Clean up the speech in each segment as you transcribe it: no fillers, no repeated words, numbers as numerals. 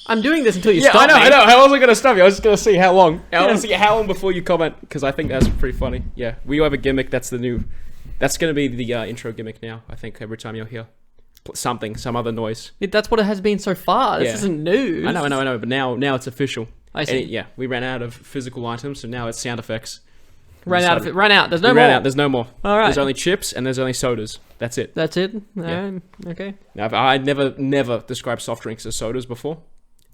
I'm doing this until you Yeah, stop me. I know. How was I going to stop you? I was just going to see how long. I want to see how long before you comment, because I think that's pretty funny. Yeah, we have a gimmick. That's the new... That's going to be the intro gimmick now, I think, every time you'll hear some other noise. That's what it has been so far. This isn't new. I know, but now it's official. I see. Yeah, we ran out of physical items, so now it's sound effects. Ran out. There's no more. Ran out. There's no more. All right. There's only chips and there's only sodas. That's it. That's it? Yeah. Okay. Now, I never described soft drinks as sodas before,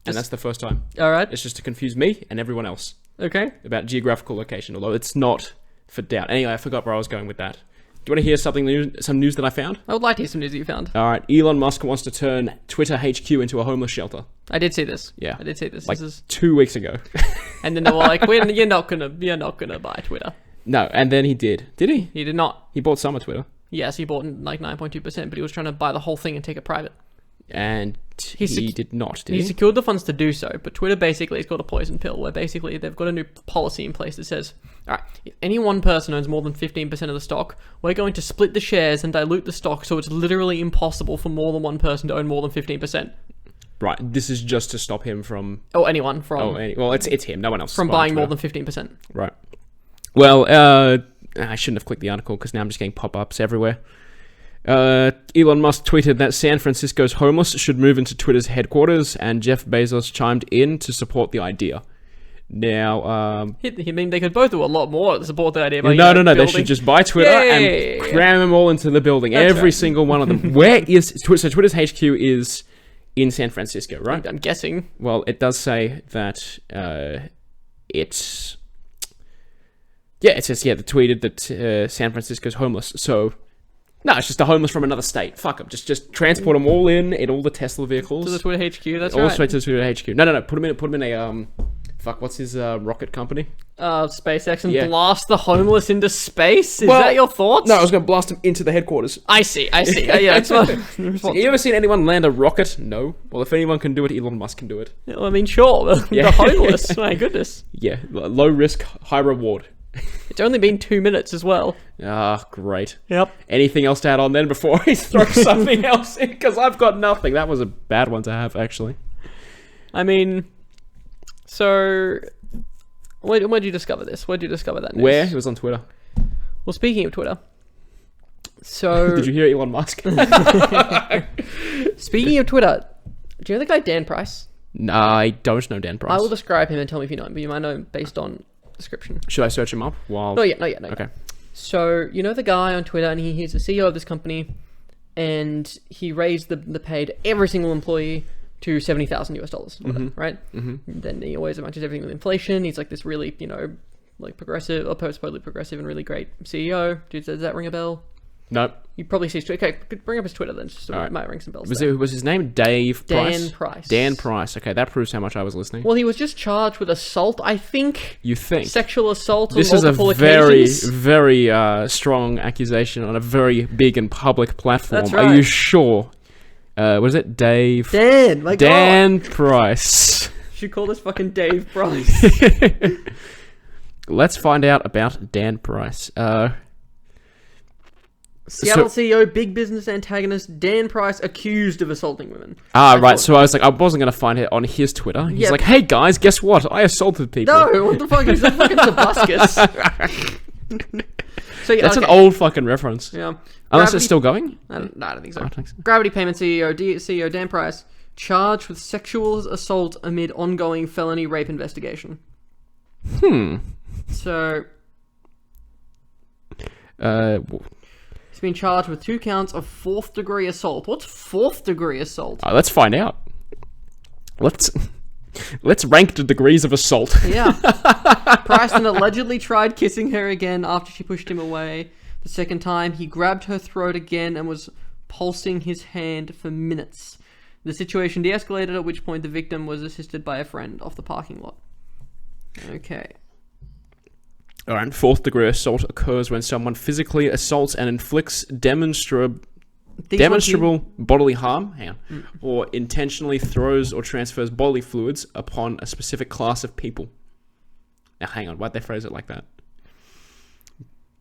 and that's the first time. All right. It's just to confuse me and everyone else Okay. about geographical location, although it's not for doubt. Anyway, I forgot where I was going with that. Do you want to hear some news that I found? I would like to hear some news that you found. All right. Elon Musk wants to turn Twitter HQ into a homeless shelter. I did see this. Yeah. I did see this. Like This is... 2 weeks ago. And then they were like, you're not gonna buy Twitter. No, and then he did. Did he? He did not. He bought some of Twitter. Yes, he bought like 9.2%, but he was trying to buy the whole thing and take it private. And he did not, did He he? secured the funds to do so, but Twitter basically is called a poison pill, where basically they've got a new policy in place that says, all right, if any one person owns more than 15% of the stock, we're going to split the shares and dilute the stock so it's literally impossible for more than one person to own more than 15%. Right, this is just to stop him from... Or anyone from... well, it's him, no one else. From buying more than 15%. Right. Well, I shouldn't have clicked the article because now I'm just getting pop-ups everywhere. Elon Musk tweeted that San Francisco's homeless should move into Twitter's headquarters, and Jeff Bezos chimed in to support the idea. Now, I mean, they could both do a lot more to support the idea. By, no, they should just buy Twitter and cram them all into the building. That's every single one of them. Where is... So Twitter's HQ is in San Francisco, right? I'm guessing. Well, it does say that it's... Yeah, it says, they tweeted that San Francisco's homeless, so... No, it's just a homeless from another state. Fuck them. Just transport them all in all the Tesla vehicles. To the Twitter HQ, that's all right. straight to the Twitter HQ. No. Put them in a, fuck, what's his rocket company? SpaceX, and blast the homeless into space? Is Well, that your thoughts? No, I was going to blast them into the headquarters. I see. Yeah, it's not... So you ever seen anyone land a rocket? No. Well, if anyone can do it, Elon Musk can do it. Well, I mean, sure. Yeah. The homeless. My goodness. Yeah, low risk, high reward. It's only been 2 minutes as well. Ah, great. Yep. Anything else to add on then before he throws something else in? Because I've got nothing. That was a bad one to have, actually. I mean, so... Where'd you discover this? Where'd you discover that news? Where? It was on Twitter. Well, speaking of Twitter... So... Did you hear Elon Musk? Speaking of Twitter, do you know the guy Dan Price? No, I don't know Dan Price. I will describe him and tell me if you know him, but you might know him based on description. Should I search him up? While... Not yet. Okay. So, you know the guy on Twitter, and he's the CEO of this company, and he raised the pay to every single employee to $70,000 US, right? Mm-hmm. Then he always matches everything with inflation. He's like this really, like progressive, or supposedly progressive and really great CEO. Dude, does that ring a bell? Nope. You probably see... Okay, bring up his Twitter then, just so it might ring some bells. Was his name Dave Price? Dan Price. Dan Price. Okay, that proves how much I was listening. Well, he was just charged with assault, I think. You think? Sexual assault on This is a multiple very, occasions. very strong accusation on a very big and public platform. That's right. Are you sure? What is it? Dave... Dan, my Dan God. Price. Should call this fucking Dave Price. Let's find out about Dan Price. Seattle CEO, big business antagonist, Dan Price accused of assaulting women. Right. So I was like, I wasn't going to find it on his Twitter. He's like, hey guys, guess what? I assaulted people. No, what the fuck? Is that fucking Tobuscus? So, yeah, That's an old fucking reference. Yeah. Unless it's still going? No, I don't think so. I don't think so. Gravity Payment CEO Dan Price charged with sexual assault amid ongoing felony rape investigation. So... He's been charged with 2 counts of 4th degree assault. What's 4th degree assault? Let's find out. Let's rank the degrees of assault. Yeah. Price then allegedly tried kissing her again after she pushed him away. The second time, he grabbed her throat again and was pulsing his hand for minutes. The situation de-escalated, at which point the victim was assisted by a friend off the parking lot. Okay. All right. 4th degree assault occurs when someone physically assaults and inflicts demonstrable bodily harm, or intentionally throws or transfers bodily fluids upon a specific class of people. Now, hang on. Why'd they phrase it like that?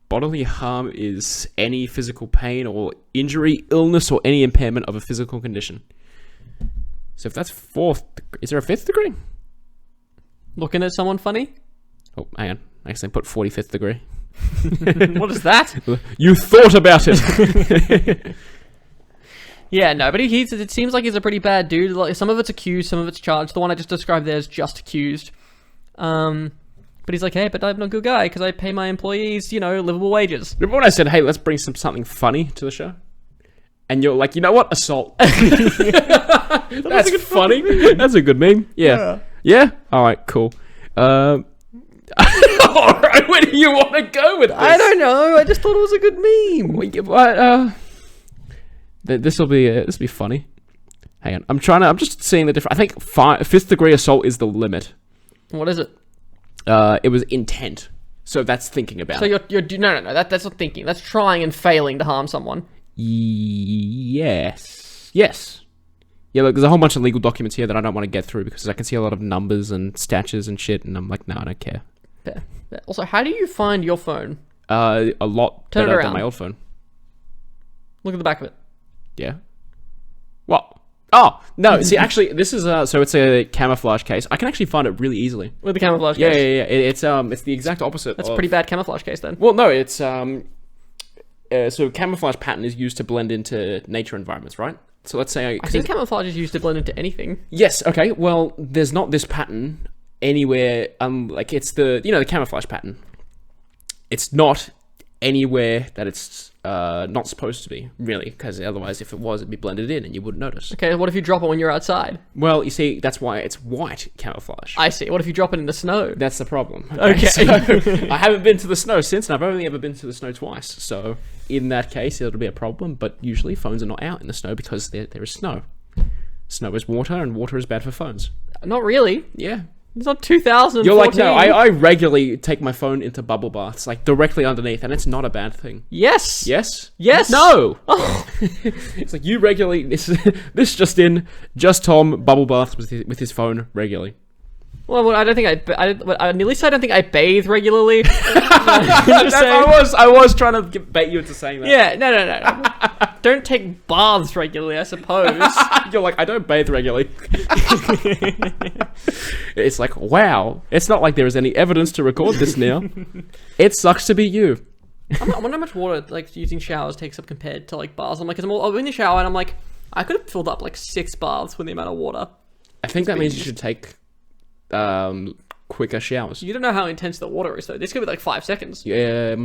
Bodily harm is any physical pain or injury, illness, or any impairment of a physical condition. So if that's fourth, is there a fifth degree? Looking at someone funny? Oh, hang on. I accidentally put 45th degree. What is that? You thought about it. Yeah, no, but it seems like he's a pretty bad dude. Like, some of it's accused, some of it's charged. The one I just described there is just accused. But he's like, hey, but I'm a good guy because I pay my employees, livable wages. Remember when I said, hey, let's bring something funny to the show? And you're like, you know what? Assault. That's funny. That's a good meme. Yeah. Yeah? All right, cool. All right, where do you want to go with this? I don't know. I just thought it was a good meme. This will be funny. Hang on. I'm just seeing the difference. I think 5th degree assault is the limit. What is it? It was intent. So that's thinking about So it. no. That's not thinking. That's trying and failing to harm someone. Yes. Yeah, look, there's a whole bunch of legal documents here that I don't want to get through because I can see a lot of numbers and statutes and shit, and I'm like, no, I don't care. Fair. Also, how do you find your phone? A lot Turn it better around. than my old phone. Look at the back of it. Yeah. What? Oh, no, see, actually, this is, so it's a camouflage case. I can actually find it really easily. With the camouflage Yeah. case? It's the exact opposite. That's a pretty bad camouflage case then. Well, no, it's, so camouflage pattern is used to blend into nature environments, right? So let's say... I think camouflage is used to blend into anything. Yes, okay, well, there's not this pattern anywhere, like, it's the camouflage pattern. It's not anywhere that it's not supposed to be, really, because otherwise, if it was, it'd be blended in and you wouldn't notice. Okay, what if you drop it when you're outside? Well, you see, that's why it's white camouflage. I see. What if you drop it in the snow? That's the problem. Okay. So, I haven't been to the snow since, and I've only ever been to the snow twice. So, in that case, it'll be a problem. But usually, phones are not out in the snow because there is snow. Snow is water, and water is bad for phones. Not really. Yeah. It's not 2014. You're like, no, I regularly take my phone into bubble baths, like directly underneath, and it's not a bad thing. Yes. Yes? Yes. No! Oh. It's like, you regularly, this just in, JustTom bubble baths with his phone regularly. Well, I don't think at least I don't think I bathe regularly. I was trying to bait you into saying that. Yeah, no. Don't take baths regularly, I suppose. You're like, I don't bathe regularly. It's like, wow. It's not like there is any evidence to record this now. It sucks to be you. I wonder how much water like using showers takes up compared to like baths. I'm like, 'cause I'm in the shower and I'm like, I could have filled up like 6 baths with the amount of water. I think that means you should take quicker showers. You don't know how intense the water is though. This could be like 5 seconds Yeah,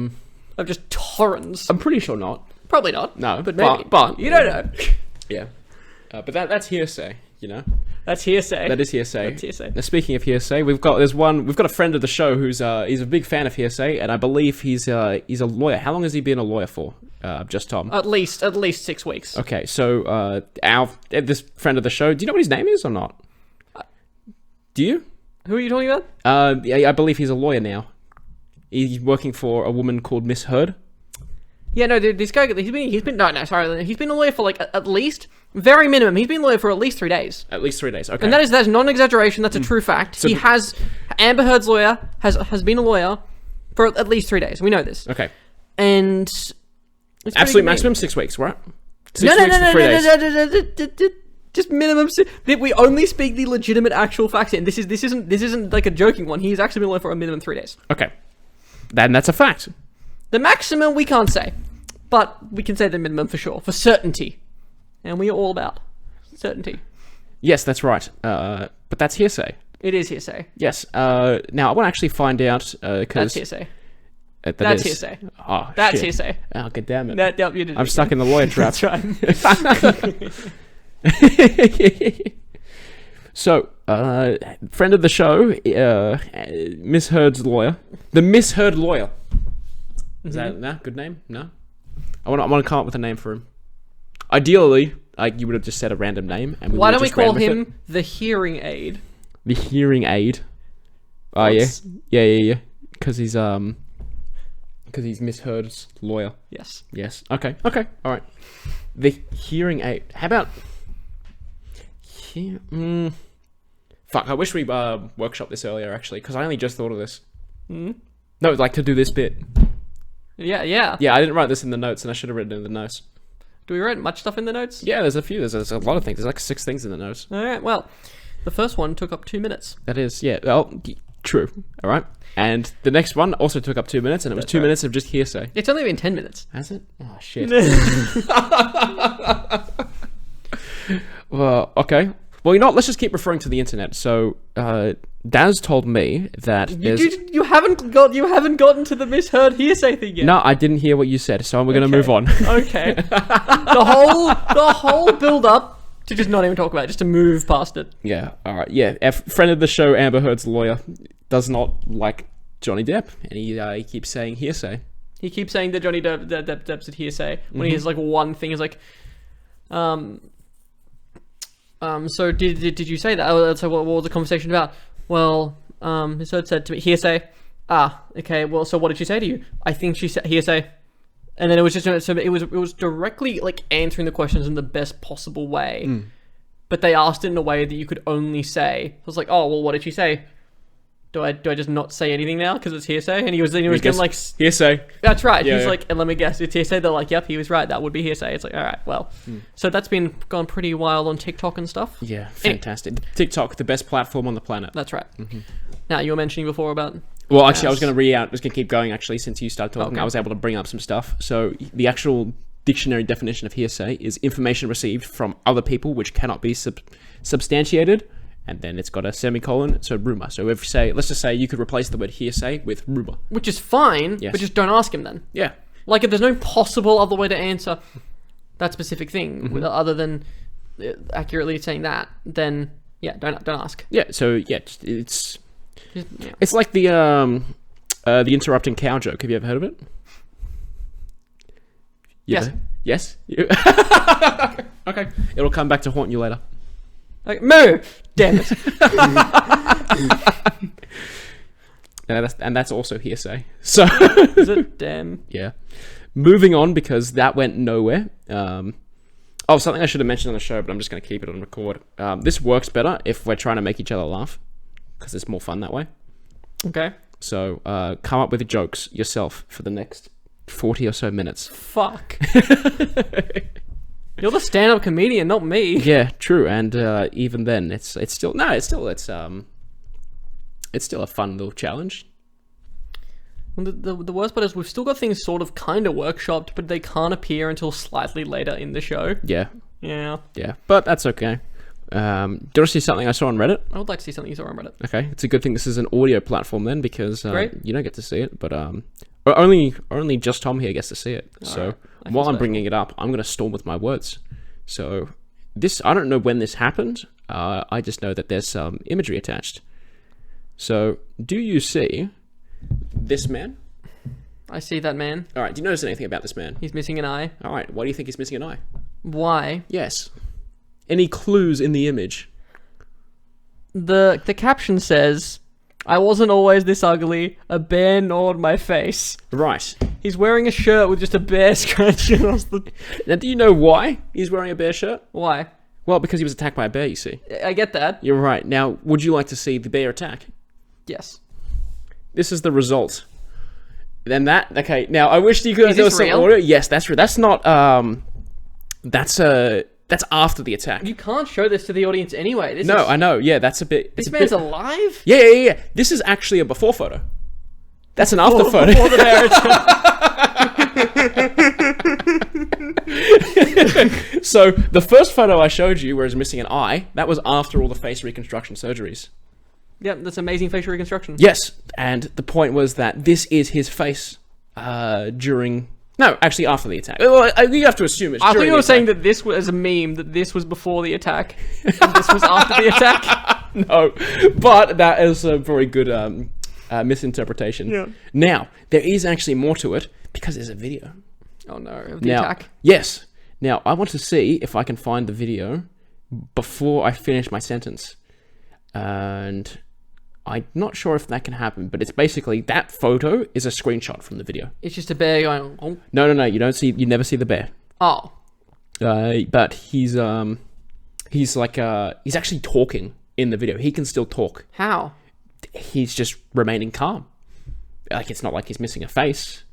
of just torrents. I'm pretty sure not. Probably not. No, but maybe. But You don't know. yeah. But that's hearsay, you know. That's hearsay. That is hearsay. That's hearsay. Now, speaking of hearsay, we've got a friend of the show who's he's a big fan of hearsay, and I believe he's a lawyer. How long has he been a lawyer for? JustTom. At least 6 weeks. Okay, so this friend of the show, do you know what his name is or not? Do you? Who are you talking about? I believe he's a lawyer now. He's working for a woman called Miss Heard. Yeah, no, dude, this guy, he's been a lawyer for like at least, very minimum, he's been a lawyer for at least 3 days. At least 3 days, okay. And that's not an exaggeration, that's a true fact. So Amber Heard's lawyer has been a lawyer for at least 3 days. We know this. Okay. And... Absolute maximum 6 weeks, right? No, 6 weeks to 3 days. Just minimum. We only speak the legitimate actual facts, and this isn't like a joking one. He's actually been a lawyer for a minimum 3 days. Okay. Then that's a fact. The maximum we can't say, but we can say the minimum for sure, for certainty. And we are all about certainty. Yes, that's right. But that's hearsay. It is hearsay. Yes. Now, I want to actually find out... That's hearsay. That's hearsay. Oh, That's shit. hearsay. Oh, god damn it. You did it I'm stuck in the lawyer trap. That's right. So, friend of the show, Miss Heard's lawyer. The Miss Heard lawyer. Is that good name? No? I want to come up with a name for him. Ideally, you would have just said a random name. And Why don't we call him the hearing aid? The hearing aid. Oh, yeah. Because he's Miss Heard's lawyer. Yes. Yes. Okay. All right. The hearing aid. How about... Fuck, I wish we workshopped this earlier, actually, because I only just thought of this. No, like to do this bit. Yeah. Yeah, I didn't write this in the notes, and I should have written it in the notes. Do we write much stuff in the notes? Yeah, there's a few. There's a lot of things. There's like 6 things in the notes. All right. Well, the first one took up 2 minutes. That is, yeah. Well, true. All right. And the next one also took up 2 minutes, and it was 2 minutes of just hearsay. It's only been 10 minutes. Has it? Oh, shit. Well, okay. Well, you know what? Let's just keep referring to the internet. So, Daz told me that you haven't gotten to the misheard hearsay thing yet. No, I didn't hear what you said, so we're going to move on. Okay. The whole build up to just not even talk about it, just to move past it. Yeah. All right. Yeah. A friend of the show, Amber Heard's lawyer, does not like Johnny Depp, and he keeps saying hearsay. He keeps saying that Johnny Depp's at hearsay when he has like one thing is like, so did you say that? So what was the conversation about? Well, his Heard said to me, hearsay. Ah, okay. Well, so what did she say to you? I think she said hearsay. And then it was just so it was directly like answering the questions in the best possible way, but they asked it in a way that you could only say. I was like, oh well, what did she say? Do I just not say anything now because it's hearsay? And he was going like hearsay. That's right. Yeah, He's like, and let me guess, it's hearsay. They're like, yep, he was right. That would be hearsay. It's like, all right, well, so that's been gone pretty wild on TikTok and stuff. Yeah, fantastic. TikTok, the best platform on the planet. That's right. Now you were mentioning before about. Well, actually, I was going to I was going to keep going. Actually, since you started talking, Okay. I was able to bring up some stuff. So the actual dictionary definition of hearsay is information received from other people which cannot be substantiated. And then it's got a semicolon, so rumor. So if you say, let's just say you could replace the word hearsay with rumor. Which is fine, Yes. but just don't ask him then. Yeah. Like, if there's no possible other way to answer that specific thing other than accurately saying that, then, yeah, don't ask. Yeah, so, yeah, it's like the interrupting cow joke. Have you ever heard of it? Yes. Yes? Okay. It'll come back to haunt you later. Like, moo! Damn it. And that's also hearsay. So Is it? Damn. Yeah. Moving on, because that went nowhere. Something I should have mentioned on the show, but I'm just going to keep it on record. This works better if we're trying to make each other laugh, because it's more fun that way. Okay. So come up with jokes yourself for the next 40 or so minutes. Fuck. You're the stand-up comedian, not me. Yeah, true. And even then, it's still a fun little challenge. Well, the worst part is we've still got things sort of kind of workshopped, but they can't appear until slightly later in the show. Yeah. Yeah. Yeah, but that's okay. Do you want to see something I saw on Reddit? I would like to see something you saw on Reddit. Okay, it's a good thing this is an audio platform then, because Great. you don't get to see it, but only JustTom here gets to see it. So right. while I'm bringing it up, I'm going to storm with my words. So I don't know when this happened. I just know that there's some imagery attached. So do you see this man? I see that man. All right, do you notice anything about this man? He's missing an eye. All right, why do you think he's missing an eye? Why? Yes. Any clues in the image? The caption says, "I wasn't always this ugly. A bear gnawed my face." Right. He's wearing a shirt with just a bear scratching across the... Now, do you know why he's wearing a bear shirt? Why? Well, because he was attacked by a bear, you see. I get that. You're right. Now, would you like to see the bear attack? Yes. This is the result. Then okay, now I wish you could do some real? audio. Yes, that's real. That's not, that's after the attack. You can't show this to the audience anyway. I know. Yeah, that's a bit... This man's alive? Yeah. This is actually a before photo. That's an after photo. Before the bear attack. So, the first photo I showed you, where he's missing an eye, that was after all the face reconstruction surgeries. Yep, that's amazing facial reconstruction. Yes, and the point was that this is his face during... No, actually after the attack. Well, you have to assume it's I during thought you the were attack. saying that this was a meme, that this was before the attack, and this was after the attack. No, but that is a very good misinterpretation. Yeah. Now, there is actually more to it, because there's a video. Oh no, of the attack. Yes. Now, I want to see if I can find the video before I finish my sentence. And I'm not sure if that can happen, but it's basically, that photo is a screenshot from the video. It's just a bear going, oh. No, you never see the bear. Oh. But he's actually talking in the video. He can still talk. How? He's just remaining calm. Like, it's not like he's missing a face.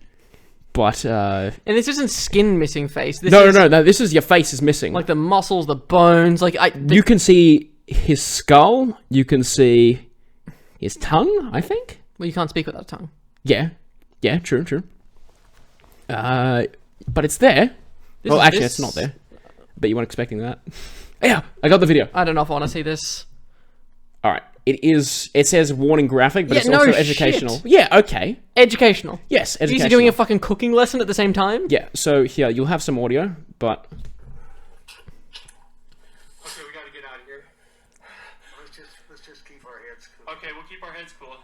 But And this isn't skin missing face. This no, is, no. This is your face is missing. Like the muscles, the bones. Like you can see his skull. You can see his tongue. I think. Well, you can't speak without a tongue. Yeah. True. But it's there. It's not there. But you weren't expecting that. Yeah, I got the video. I don't know if I want to see this. All right. It says warning graphic, but it's no also shit. educational. Yeah, okay. Educational. Yes, educational. Is he doing a fucking cooking lesson at the same time? Yeah, so here, you'll have some audio, but... Okay, we gotta get out of here. Let's just keep our heads cool. Okay, we'll keep our heads cool.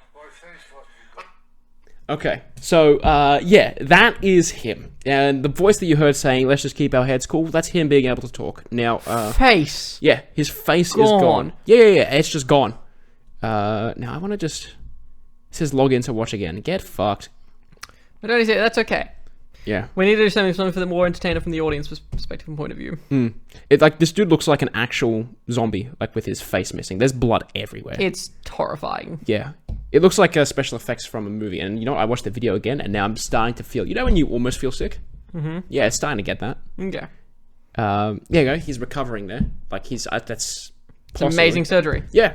Okay, so, yeah, that is him. And the voice that you heard saying, let's just keep our heads cool, that's him being able to talk. Now, Face. Yeah, his face is gone. Yeah, it's just gone. Now, I want to just... It says log in to watch again. Get fucked. But only say that's okay. Yeah. We need to do something for the more entertainer from the audience perspective and point of view. This dude looks like an actual zombie, like with his face missing. There's blood everywhere. It's horrifying. Yeah. It looks like special effects from a movie. And you know what? I watched the video again, and now I'm starting to feel... You know when you almost feel sick? Mm-hmm. Yeah, it's starting to get that. Okay. There you go. He's recovering there. Like, he's... that's... It's amazing surgery. Yeah.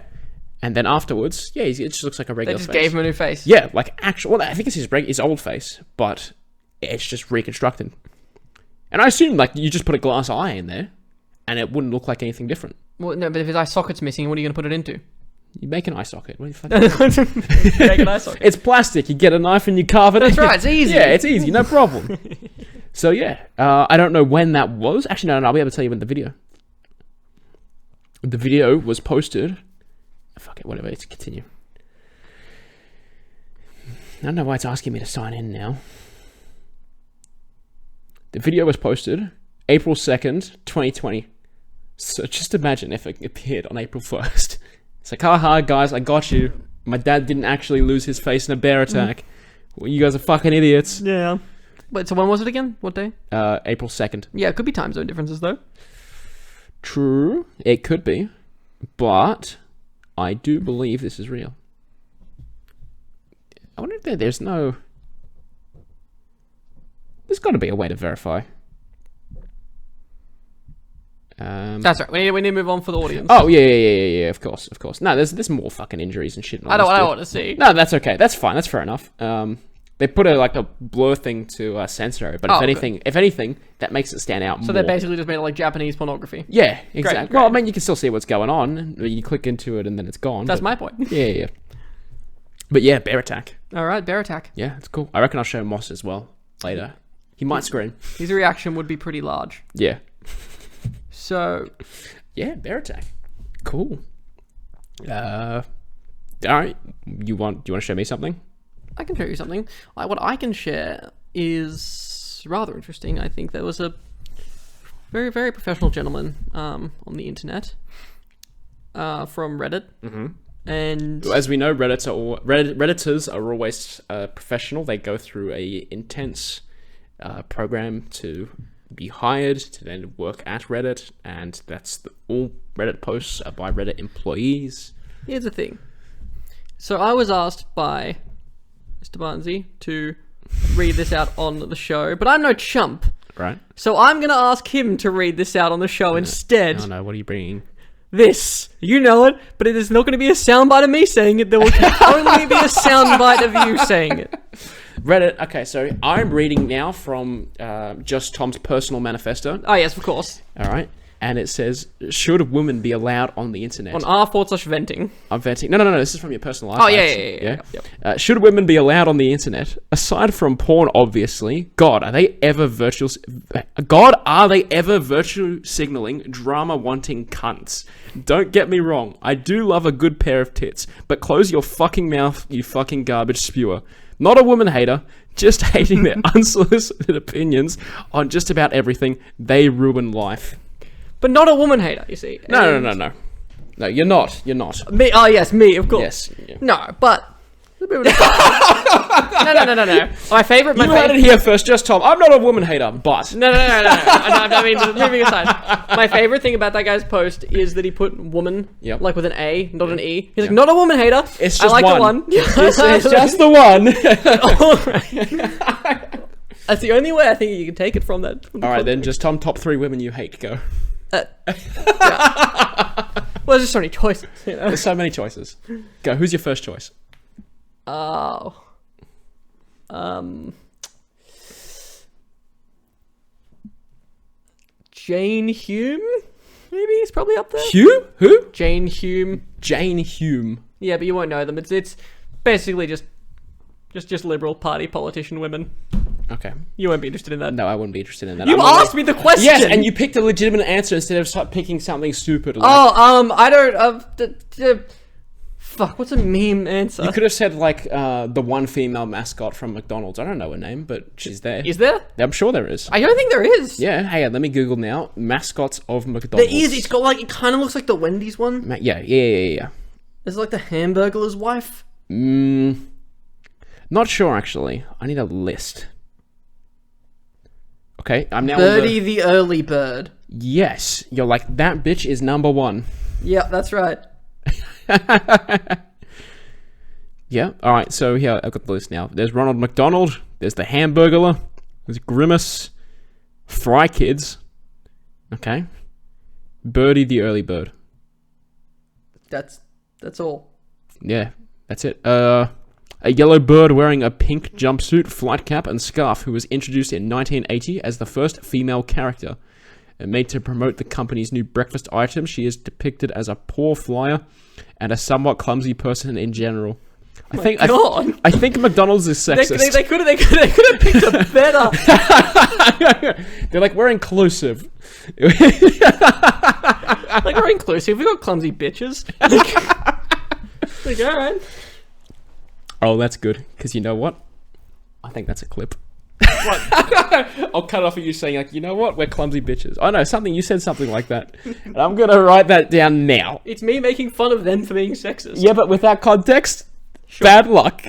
And then afterwards, yeah, it just looks like a regular face. They just gave him a new face. Yeah, like actual... Well, I think it's his old face, but it's just reconstructed. And I assume, like, you just put a glass eye in there, and it wouldn't look like anything different. Well, no, but if his eye socket's missing, what are you going to put it into? You make an eye socket. What do you fucking Make an eye socket. It's plastic. You get a knife and you carve it. That's right. It's easy. Yeah, it's easy. No problem. So yeah, I don't know when that was. Actually, no, I'll be able to tell you when the video. The video was posted. Fuck it, whatever. Let's continue. I don't know why it's asking me to sign in now. The video was posted April 2nd, 2020. So just imagine if it appeared on April 1st. It's like, haha, guys, I got you. My dad didn't actually lose his face in a bear attack. Well, you guys are fucking idiots. Yeah. Wait, so when was it again? What day? April 2nd. Yeah, it could be time zone differences, though. True. It could be. But I do believe this is real. I wonder if there's no... There's got to be a way to verify. That's right. We need to move on for the audience. Oh yeah. Of course. No, there's more fucking injuries and shit. I don't want to see. No, that's okay. That's fine. That's fair enough. They put a blur thing to censor it, but if anything, that makes it stand out more. So they basically just made it like Japanese pornography. Yeah, exactly. Great. Well, I mean, you can still see what's going on. You click into it and then it's gone. That's my point. Yeah. But yeah, bear attack. All right, bear attack. Yeah, it's cool. I reckon I'll show Moss as well later. He might scream. His reaction would be pretty large. Yeah. So, yeah, bear attack. Cool. All right. Do you want to show me something? I can show you something. What I can share is rather interesting. I think there was a very, very professional gentleman on the internet from Reddit. Mm-hmm. And as we know, Redditors are always professional. They go through a intense program to be hired to then work at Reddit, and all Reddit posts are by Reddit employees. Here's the thing. So I was asked by Mr. Barnzey to read this out on the show, but I'm no chump. Right. So I'm going to ask him to read this out on the show instead. Oh no, what are you bringing? This. You know it, but it is not going to be a soundbite of me saying it. There will only be a soundbite of you saying it. Reddit. Okay, so I'm reading now from JustTom's personal manifesto. Oh, yes, of course. All right. And it says, should women be allowed on the internet? On r/venting. I'm venting. No. This is from your personal life. Oh, yeah. Yep. Should women be allowed on the internet? Aside from porn, obviously. God, are they ever virtual signaling, drama-wanting cunts? Don't get me wrong. I do love a good pair of tits. But close your fucking mouth, you fucking garbage spewer. Not a woman hater, just hating their unsolicited opinions on just about everything. They ruin life. But not a woman hater, you see. No. No, you're not. Me? Oh, yes, me, of course. Yes. Yeah. No, but... No. My favorite... You heard it here first, just Tom. I'm not a woman hater, but... No. I mean, moving aside. My favorite thing about that guy's post is that he put woman, like with an A, not an E. He's like, not a woman hater. It's just I like one. the one. It's just the one. All right. That's the only way I think you can take it from that. All right, then just top 3 women you hate. Go. Yeah. Well, there's just so many choices, you know. There's so many choices. Go. Who's your first choice? Oh. Jane Hume? Maybe he's probably up there. Hugh? Who? Jane Hume. Jane Hume. Yeah, but you won't know them. It's basically just Liberal Party politician women. Okay. You won't be interested in that. No, I wouldn't be interested in that. You asked me the question. Yes, and you picked a legitimate answer instead of picking something stupid. Like, I don't. Fuck, what's a meme answer? you could have said like the one female mascot from McDonald's. I don't know her name, but she's there. Is there? I'm sure there is. I don't think there is. Yeah. Hey, let me Google now. Mascots of McDonald's. There is. It's got like, it kind of looks like the Wendy's one. Yeah. It's like the Hamburglar's wife. Not sure actually. I need a list. Okay, I'm now. Birdie the early bird. Yes, you're like that bitch is number 1. Yeah, that's right. Yeah. All right. So here I've got the list now. There's Ronald McDonald. There's the Hamburglar. There's Grimace. Fry Kids. Okay. Birdie the early bird. That's all. Yeah, that's it. A yellow bird wearing a pink jumpsuit, flight cap, and scarf, who was introduced in 1980 as the first female character. And made to promote the company's new breakfast item, she is depicted as a poor flyer and a somewhat clumsy person in general. I think McDonald's is sexist. They could have picked a better. They're like, we're inclusive. Like, we're inclusive. We got clumsy bitches. Like, all right. Oh, that's good. Because you know what? I think that's a clip. What? I'll cut off of you saying, like, you know what? We're clumsy bitches. I know, you said something like that. And I'm going to write that down now. It's me making fun of them for being sexist. Yeah, but with that context, sure. Bad luck.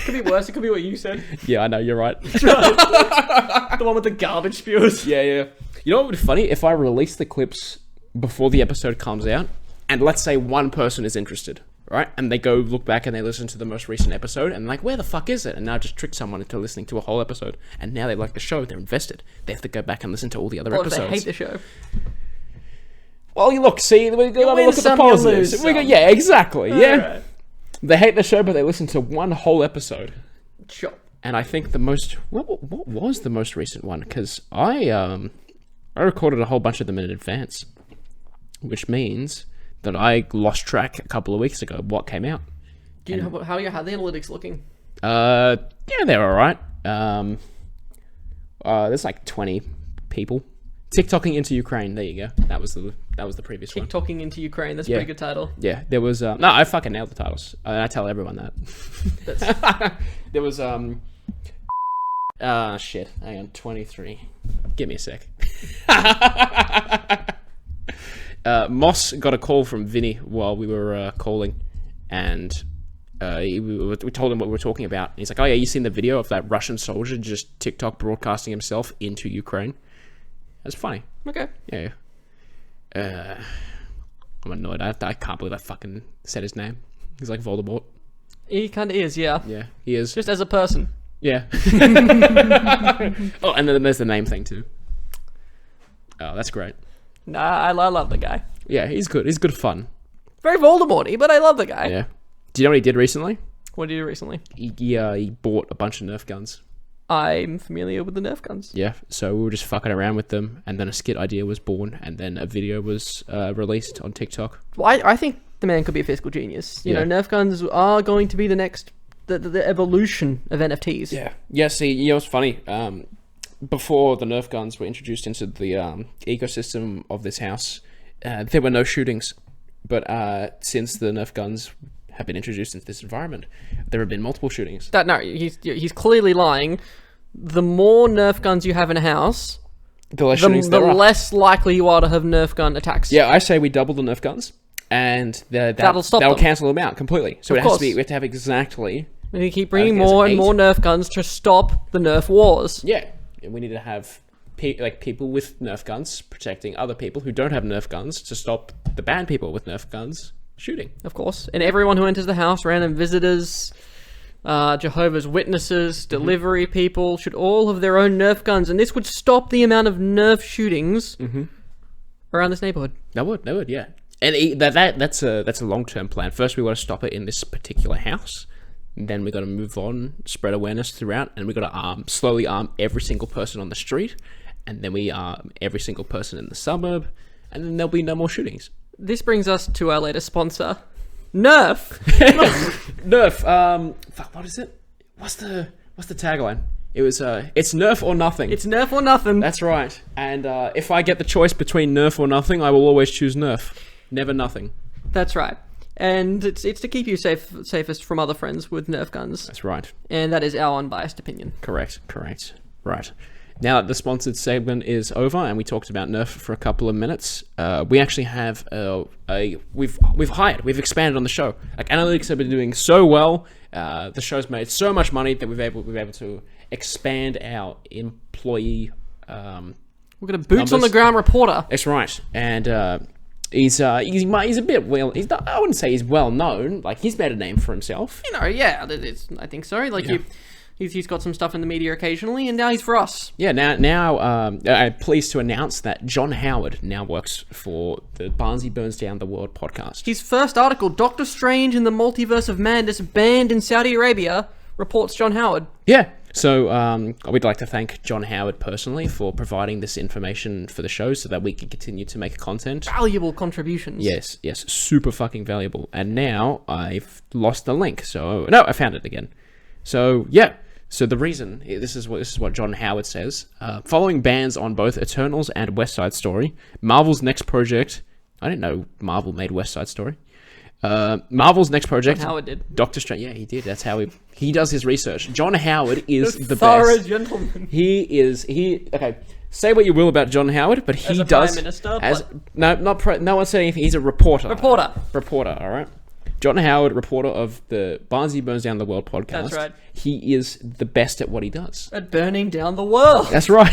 Could be worse. It could be what you said. Yeah, I know, you're right. The one with the garbage spewers. Yeah. You know what would be funny? If I release the clips before the episode comes out, and let's say one person is interested, right? And they go look back and they listen to the most recent episode and like, where the fuck is it? And now I just trick someone into listening to a whole episode. And now they like the show. They're invested. They have to go back and listen to all the other episodes. If they hate the show. Well, you look, see, we got to look at the positives. Yeah, exactly. Yeah. Right. They hate the show, but they listen to one whole episode. Sure. And I think the most... What was the most recent one? Because I recorded a whole bunch of them in advance. Which means that I lost track a couple of weeks ago of what came out. Do you know how the analytics looking? Yeah, they're alright. There's like 20 people. TikToking into Ukraine. There you go. That was the previous one. TikToking into Ukraine. That's a pretty good title. Yeah, there was... no, I fucking nailed the titles. I tell everyone that. There was... shit. Hang on. 23. Give me a sec. Moss got a call from Vinny while we were calling, and we told him what we were talking about. And he's like, oh yeah, you seen the video of that Russian soldier just TikTok broadcasting himself into Ukraine? That's funny. Okay. Yeah. I'm annoyed. I can't believe I fucking said his name. He's like Voldemort. He kind of is, yeah. Yeah, he is. Just as a person. Yeah. Oh, and then there's the name thing too. Oh, that's great. Nah, I love the guy. Yeah, he's good. He's good fun. Very Voldemort-y, but I love the guy. Yeah. Do you know what he did recently? What did he do recently? He bought a bunch of Nerf guns. I'm familiar with the Nerf guns. Yeah, so we were just fucking around with them, and then a skit idea was born, and then a video was released on TikTok. Well, I think the man could be a fiscal genius. You know, Nerf guns are going to be the next... The evolution of NFTs. Yeah. Yeah, see, you know what's funny? Before the Nerf guns were introduced into the ecosystem of this house, there were no shootings. But since the Nerf guns have been introduced into this environment, there have been multiple shootings. No, he's clearly lying. The more Nerf guns you have in a house, the less shootings there are. Less likely you are to have Nerf gun attacks. Yeah, I say we double the Nerf guns, and that'll cancel them out completely. So we have to have exactly... We need to keep bringing more and more Nerf guns to stop the Nerf wars. Yeah, we need to have people with Nerf guns protecting other people who don't have Nerf guns to stop the bad people with Nerf guns shooting. Of course. And everyone who enters the house, random visitors, Jehovah's Witnesses, delivery people should all have their own Nerf guns, and this would stop the amount of Nerf shootings around this neighborhood. That would, yeah. And that's a long-term plan. First, we got to stop it in this particular house. Then we got to move on, spread awareness throughout, and we got to slowly arm every single person on the street, and then we arm every single person in the suburb, and then there'll be no more shootings. This brings us to our latest sponsor, Nerf. Nerf. Fuck, what is it? What's the tagline? It was it's Nerf or nothing. It's Nerf or nothing. That's right. And if I get the choice between Nerf or nothing, I will always choose Nerf. Never nothing. That's right. And it's to keep you safest from other friends with Nerf guns. That's right. And that is our unbiased opinion. Correct. Right. Now that the sponsored segment is over and we talked about Nerf for a couple of minutes, we actually have we've expanded on the show. Like, analytics have been doing so well. The show's made so much money that we've able to expand our employee. We've got a boots on the ground reporter. That's right. And he's a bit I wouldn't say he's well known. Like, he's made a name for himself. Yeah, I think so. Like, yeah. He's got some stuff in the media occasionally, and now he's for us. Yeah, now I'm pleased to announce that John Howard now works for the Barnzey Burns Down the World podcast. His first article, Doctor Strange in the Multiverse of Madness banned in Saudi Arabia, reports John Howard. Yeah. So we'd like to thank John Howard personally for providing this information for the show so that we can continue to make content. Valuable contributions. Yes, super fucking valuable. And now I've lost the link. So, no, I found it again. So, yeah. So the reason, this is what John Howard says. Following bans on both Eternals and West Side Story, Marvel's next project... I didn't know Marvel made West Side Story. Marvel's next project... John Howard did. Doctor Strange. Yeah, he did. That's how he does his research. John Howard is the thorough best. Gentleman. Okay, say what you will about John Howard, but he does... Prime Minister? No one's saying anything. He's a reporter. Reporter, all right? John Howard, reporter of the Barnzey Burns Down the World podcast. That's right. He is the best at what he does. At burning down the world. That's right.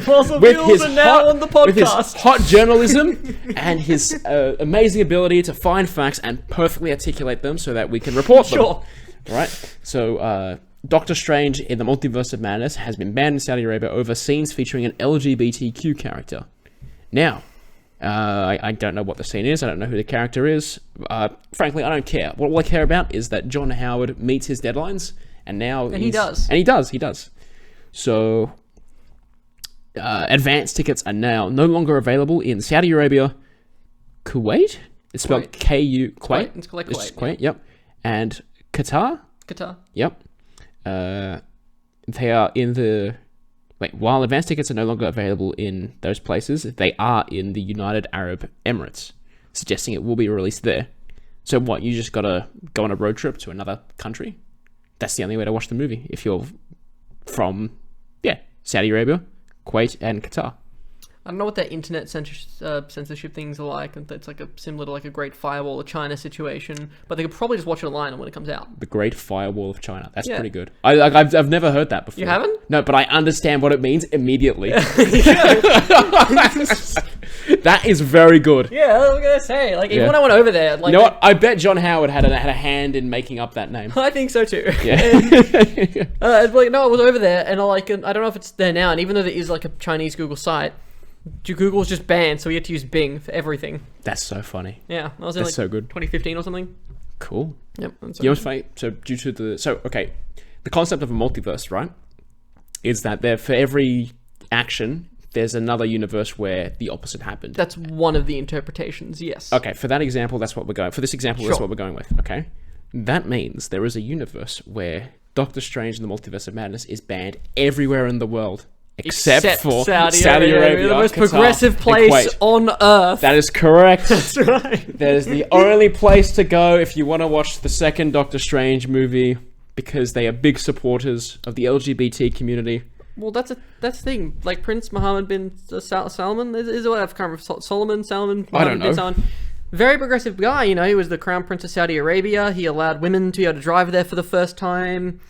Fossil fuels are now on the podcast. With his hot journalism and his amazing ability to find facts and perfectly articulate them so that we can report them. Sure. All right. So, Doctor Strange in the Multiverse of Madness has been banned in Saudi Arabia over scenes featuring an LGBTQ character. Now... I don't know what the scene is. I don't know who the character is. Frankly, I don't care. What I care about is that John Howard meets his deadlines, and he does. So, advance tickets are now no longer available in Saudi Arabia, Kuwait. It's spelled K-U... Kuwait. It's like Kuwait. Kuwait. Yep. And Qatar. Yep. They are in the... while advance tickets are no longer available in those places, they are in the United Arab Emirates, suggesting it will be released there. So what, you just gotta go on a road trip to another country? That's the only way to watch the movie, if you're from, Saudi Arabia, Kuwait, and Qatar. I don't know what their internet censorship things are like. It's like similar to like a Great Firewall of China situation, but they could probably just watch it online when it comes out. The Great Firewall of China. That's pretty good. I've never heard that before. You haven't? No, but I understand what it means immediately. That is very good. Yeah, I was gonna say. Like, even when I went over there, like, you know what? I bet John Howard had a hand in making up that name. I think so too. Yeah. And, I was over there, and I don't know if it's there now. And even though there is like a Chinese Google site, Google's just banned, so we had to use Bing for everything. That's so funny. Yeah, that was in so good. 2015 or something. Cool. Yep. You know what's funny? So the concept of a multiverse, right, is that there for every action, there's another universe where the opposite happened. That's one of the interpretations. Yes. Okay, for that example, that's what we're going. For this example, that's what we're going with. Okay, that means there is a universe where Doctor Strange in the Multiverse of Madness is banned everywhere in the world. Except for Saudi Arabia, the most Qatar, progressive place on Earth. That is correct. That's right. That is the only place to go if you want to watch the second Doctor Strange movie, because they are big supporters of the LGBT community. Well, that's the thing. Like Prince Mohammed bin Salman is what I've come from. Salman. I don't know. Bin Salman. Very progressive guy. He was the Crown Prince of Saudi Arabia. He allowed women to be able to drive there for the first time.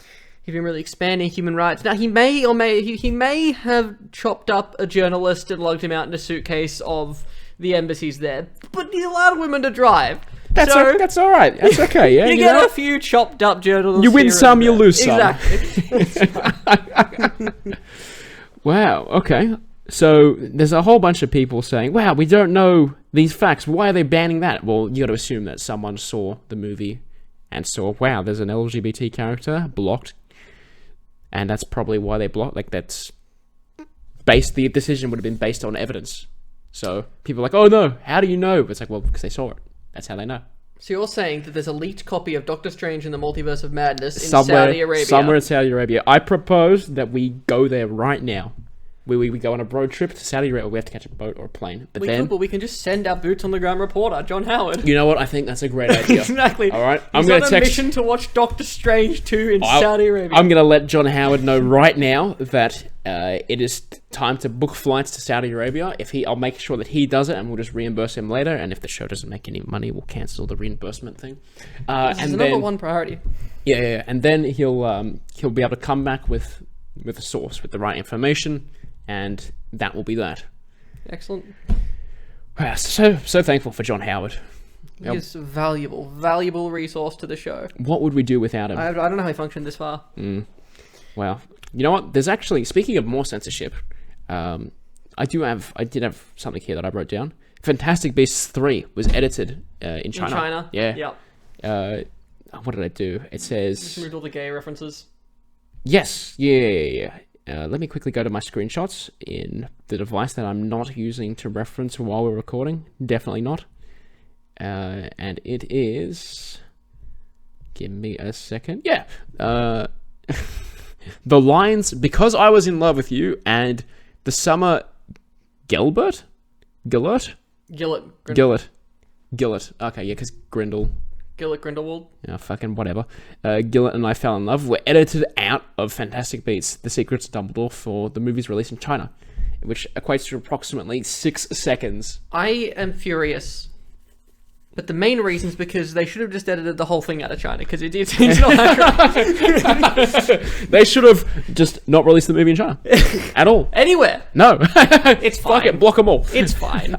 He's been really expanding human rights. Now, he may have chopped up a journalist and lugged him out in a suitcase of the embassies there, but he allowed women to drive. That's all right. That's okay. Yeah, you get a few chopped up journals. You win some, you lose some. Exactly. Wow. Okay. So there's a whole bunch of people saying, "Wow, we don't know these facts. Why are they banning that?" Well, you got to assume that someone saw the movie and saw, "Wow, there's an LGBT character blocked," and that's probably why they blocked. Like that's based. The decision would have been based on evidence. So people are like, "Oh no, how do you know?" It's like, well, because they saw it. That's how they know. So you're saying that there's a leaked copy of Doctor Strange in the Multiverse of Madness in Saudi Arabia? Somewhere in Saudi Arabia. I propose that we go there right now. We go on a road trip to Saudi Arabia. We have to catch a boat or a plane. But we can just send our boots on the ground reporter, John Howard. You know what? I think that's a great idea. Exactly. All right. I'm going to text. Mission to watch Doctor Strange 2 in Saudi Arabia. I'm going to let John Howard know right now that it is time to book flights to Saudi Arabia. I'll make sure that he does it, and we'll just reimburse him later. And if the show doesn't make any money, we'll cancel the reimbursement thing. This is number one priority. Yeah. And then he'll be able to come back with a source with the right information, and that will be that. Excellent. Wow, so thankful for John Howard. He's a valuable resource to the show. What would we do without him? I don't know how he functioned this far. Well, you know what? There's actually, speaking of more censorship, I did have something here that I wrote down. Fantastic Beasts 3 was edited in China. In China? Yeah. Yep. What did I do? It says... Just removed all the gay references. Yes. Yeah. Let me quickly go to my screenshots in the device that I'm not using to reference while we're recording. Definitely not. And it is... Give me a second. Yeah. The lines, "Because I was in love with you," and "The summer..." Gillett. Okay, yeah, because Grindel. Gillett Grindelwald. Yeah, fucking whatever. Gillett and I Fell in Love were edited out of Fantastic Beasts: The Secrets of Dumbledore for the movie's release in China, which equates to approximately 6 seconds. I am furious. But the main reason is because they should have just edited the whole thing out of China, because it's not accurate. They should have just not released the movie in China at all. Anywhere. No. It's fine. Fuck it, block them all. It's fine.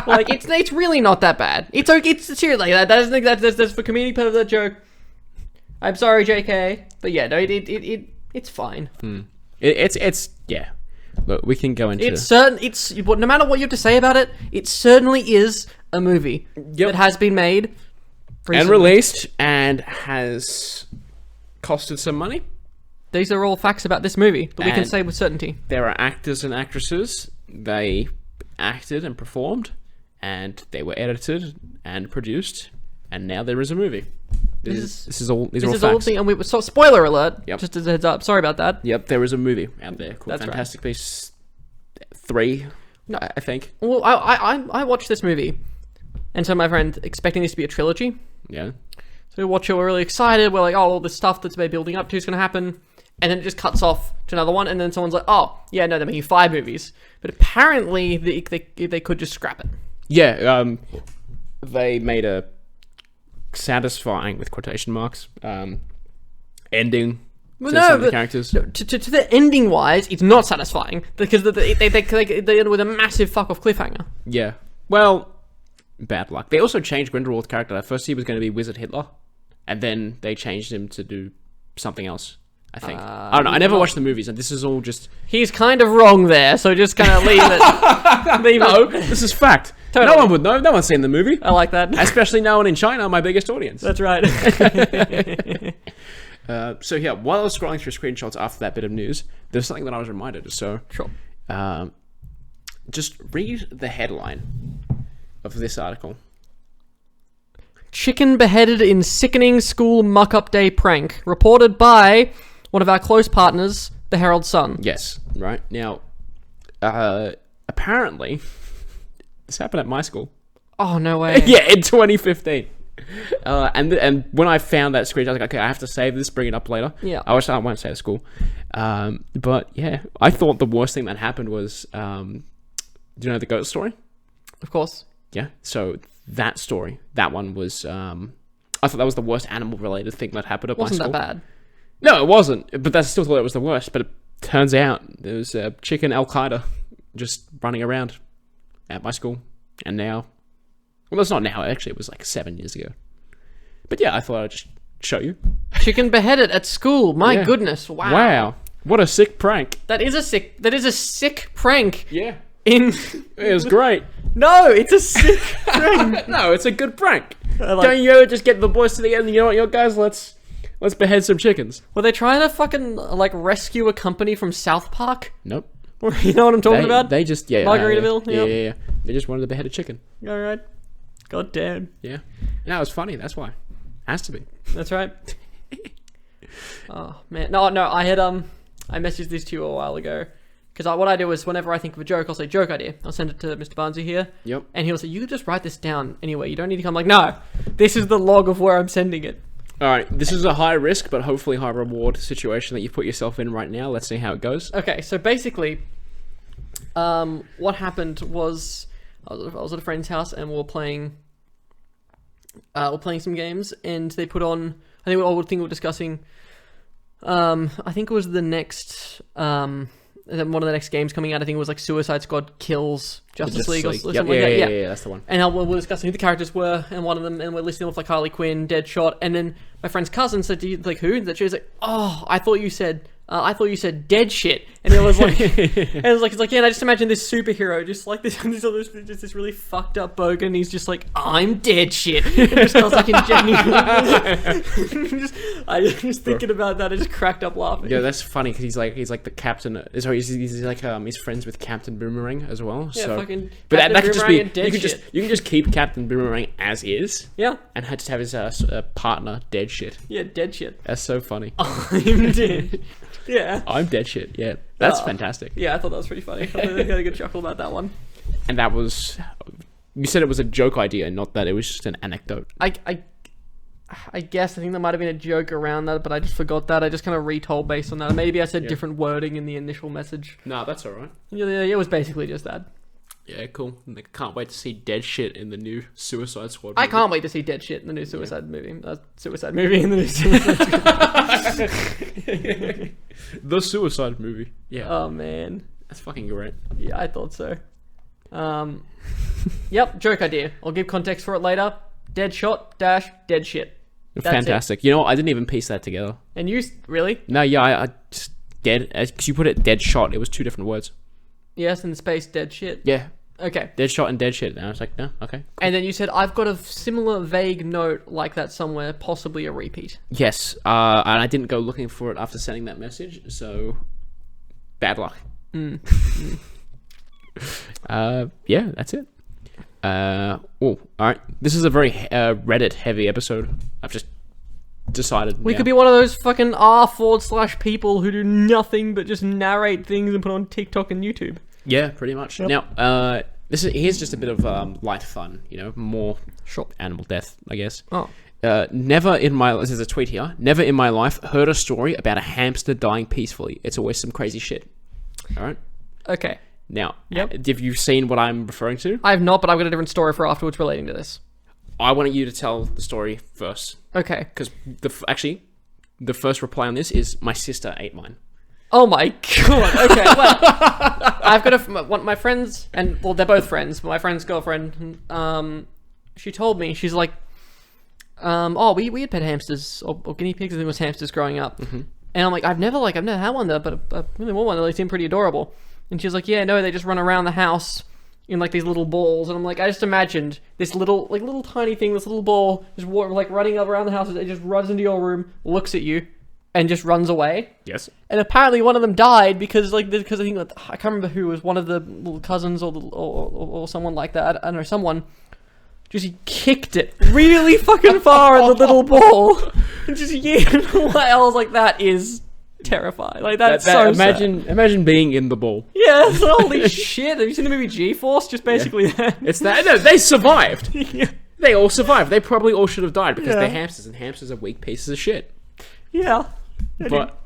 Like, it's really not that bad. It's okay. It's seriously, that's for community part of that joke. I'm sorry, JK. But yeah, no, it's fine. It's yeah. Look, we can go into... no matter what you have to say about it, it certainly is a movie that has been made recently. And released and has costed some money. These are all facts about this movie that we can say with certainty. There are actors and actresses. They acted and performed, and they were edited and produced, and now there is a movie. These are all facts. And spoiler alert. Yep. Just as a heads up. Sorry about that. Yep, there is a movie out there called Fantastic Beasts 3. No, I think. Well, I watched this movie, and so my friend expecting this to be a trilogy. Yeah. So we watch it. We're really excited. We're like, oh, all this stuff that's been building up to is going to happen, and then it just cuts off to another one, and then someone's like, oh, yeah, no, they're making 5 movies, but apparently they could just scrap it. Yeah. They made a satisfying, with quotation marks, ending to some of the characters. To the ending wise, it's not satisfying because they end with a massive fuck off cliffhanger. Yeah. Well, bad luck. They also changed Grindelwald's character. At first he was going to be Wizard Hitler, and then they changed him to do something else, I think. I don't know. I never watched the movies, and this is all just... He's kind of wrong there, so just kind of leave it. No, this is fact. Totally. No one would know. No one's seen the movie. I like that. Especially no one in China, my biggest audience. That's right. So yeah, while I was scrolling through screenshots after that bit of news, there's something that I was reminded of. So, sure. Just read the headline of this article. Chicken beheaded in sickening school muck-up day prank. Reported by one of our close partners, the Herald Sun. Yes, right. Now, apparently... This happened at my school. Oh, no way. Yeah, in 2015. And when I found that screenshot, I was like, okay, I have to save this, bring it up later. Yeah. I won't say the school. But yeah, I thought the worst thing that happened was, do you know the goat story? Of course. Yeah. So that story, that one was, I thought that was the worst animal-related thing that happened at my school. Wasn't that bad? No, it wasn't. But I still thought it was the worst. But it turns out there was a chicken Al-Qaeda just running around at my school, and now, Well, that's not now. Actually, it was like 7 years ago. But yeah, I thought I'd just show you. Chicken beheaded at school. My Yeah. goodness. Wow. Wow. What a sick prank. That is a sick prank. Yeah. In It was great. No, it's a sick prank. No, it's a good prank. I like- Don't you ever just get the boys together and you know what, yo guys, let's behead some chickens. Were they trying to fucking like rescue a company from South Park? Nope. You know what I'm talking about? They just, Margaritaville? Yeah, Yep. yeah, yeah. They just wanted to behead a chicken. All right. God damn. Yeah. No, it was funny, that's why. Has to be. That's right. Oh man, no, I had I messaged this to you a while ago because what I do is whenever I think of a joke, I'll say joke idea. I'll send it to Mr. Barnzey here. Yep. And he'll say, you can just write this down anyway. You don't need to come. I'm like, no, this is the log of where I'm sending it. All right, this is a high risk but hopefully high reward situation that you put yourself in right now. Let's see how it goes. Okay, so basically, what happened was I was at a friend's house and we were playing some games, and they put on. I think we were discussing. I think it was the next. One of the next games coming out. I think it was like Suicide Squad kills Justice League or Yep, something like that. yeah, that's the one. And we're discussing who the characters were, and one of them, and we're listing off like Harley Quinn, Deadshot, and then my friend's cousin said, "Do you like who?" And she was like, "Oh, I thought you said dead shit." And it was like, it's like, yeah. And I just imagine this superhero, just like this really fucked up bogan. And he's just like, "I'm dead shit." And it just feels like ingenuine. I was just thinking about that. I just cracked up laughing. Yeah, that's funny because he's like the captain. Sorry, he's like he's friends with Captain Boomerang as well. Yeah, so, fucking. but Captain that could just Boomerang be and dead shit. you can just keep Captain Boomerang as is. Yeah. And just have his partner dead shit. Yeah, dead shit. That's so funny. I'm dead. Yeah. I'm dead shit. Yeah, that's fantastic. Yeah, I thought that was pretty funny. I had a good chuckle about that one. And that was, you said it was a joke idea, not that it was just an anecdote. I guess I think there might have been a joke around that, but I just forgot that. I just kind of retold based on that. Maybe I said different wording in the initial message. Nah, that's alright. Yeah, it was basically just that. Yeah, cool. I can't wait to see dead shit in the new Suicide Squad movie. I can't wait to see dead shit in the new Suicide movie. Suicide movie in the new Suicide Squad. The Suicide movie. Yeah. Oh man, That's fucking great. yeah, I thought so. Yep, joke idea. I'll give context for it later. Dead shot dash dead shit. That's Fantastic. You know what? I didn't even piece that together. And you really? No, yeah, I just dead. Because you put it dead shot. It was two different words. Yes, in space dead shit. Yeah. Okay. Dead shot and dead shit. And I was like, no, okay. Cool. And then you said, I've got a similar vague note like that somewhere, possibly a repeat. Yes. And I didn't go looking for it after sending that message. So, bad luck. Yeah, that's it. All right. This is a very Reddit heavy episode. I've just decided. We could be one of those fucking r// people who do nothing but just narrate things and put on TikTok and YouTube. Yeah, pretty much. Yep. Now, here's just a bit of light fun. You know, more animal death, I guess. Oh. Never in my this is a tweet here. Never in my life heard a story about a hamster dying peacefully. It's always some crazy shit. All right. Okay. Now, Yep. have you seen what I'm referring to? I have not, but I've got a different story for afterwards relating to this. I wanted you to tell the story first, Okay. because the first reply on this is my sister ate mine. Oh my god. Okay. Well, I've got my friends, and well, they're both friends. But my friend's girlfriend, she told me, she's like, we had pet hamsters or guinea pigs. I think it was hamsters growing up. Mm-hmm. And I'm like, I've never had one though, but I really want one. They seem pretty adorable. And she's like, yeah, no, they just run around the house in like these little balls. And I'm like, I just imagined this little tiny thing, this little ball, just running up around the house. It just runs into your room, looks at you, and just runs away. Yes. And apparently one of them died because I think I can't remember who, was one of the little cousins or someone like that. I don't know, someone just kicked it really fucking far in the little ball and just yanked away. I was like, that is terrifying. Like that's so imagine being in the ball. Yeah, holy shit. Have you seen the movie G-Force? Just basically that. It's that. No, they survived. Yeah. They all survived. They probably all should have died because they're hamsters, and hamsters are weak pieces of shit. Yeah. But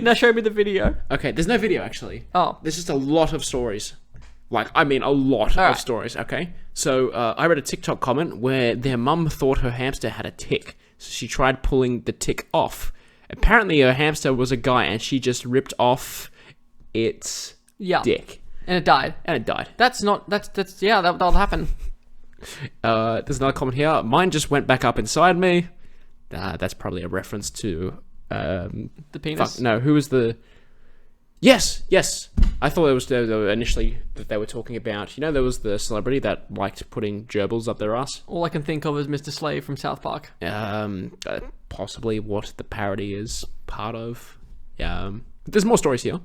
Now show me the video. okay, there's no video actually. Oh. There's just a lot of stories. A lot of stories, okay? So, I read a TikTok comment where their mum thought her hamster had a tick. So she tried pulling the tick off. Apparently her hamster was a guy and she just ripped off its dick. And it died. And it died. That'll happen. There's another comment here. Mine just went back up inside me. That's probably a reference to The penis? no, who was the... Yes. I thought it was initially that they were talking about... there was the celebrity that liked putting gerbils up their ass. All I can think of is Mr. Slave from South Park. Possibly what the parody is part of. There's more stories here.